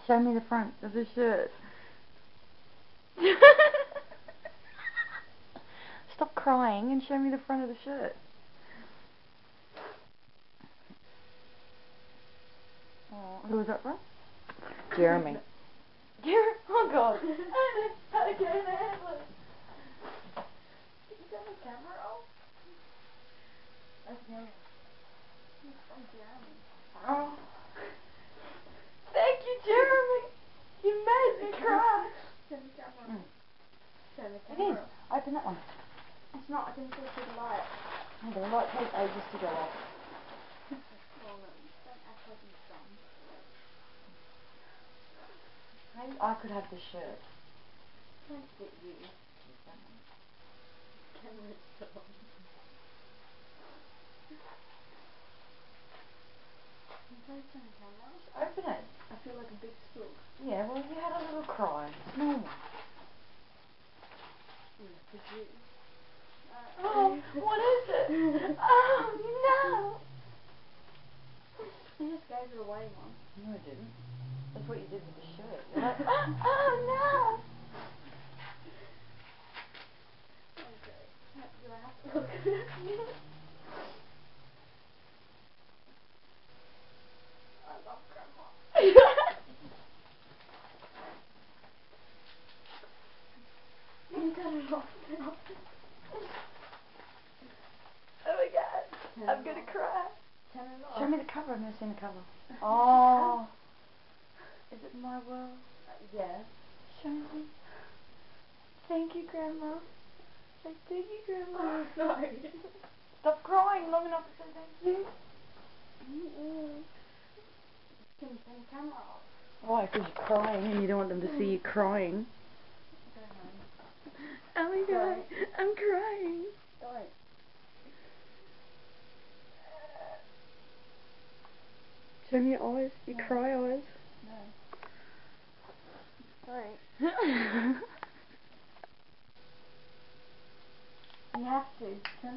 Show me the front of the shirt. Stop crying and show me the front of the shirt. Oh, who was that from? Jeremy. Oh God. How to get in the headlight. Did you turn the camera off? That's Jeremy. It's from Jeremy. Oh. Thank you, Jeremy. You made me cry. Turn the camera on. Turn the It camera is. on. Open that one. It's not, I can still see the light. Oh, the light takes ages to go off. Well, no, don't act like you're dumb. Maybe I could have the shirt. Don't get you. Camera's still on. Can you please turn the camera on? Open it. I feel like a big spook. Yeah, well, you had a little cry. It's normal. Did you? Oh, what is it? Oh, no! You just gave it away once. No, I didn't. That's what you did with the shirt. You're like, oh, no! Okay. Do I have to look at it? I love Grandma. You cut it off now. Oh my God. I'm gonna cry. Turn it off. Show me the cover. I've never seen the cover. Oh. Is it My World? Yeah. Show me. Thank you, Grandma. Thank you, Grandma. Oh, sorry. Stop crying long enough to say thank you. Can you turn the camera off? Why? Because you're crying and you don't want them to see you crying. Go home. Oh my God. I'm crying. Don't. Show me your eyes. Your No. cry eyes. No. Sorry. You have to. Turn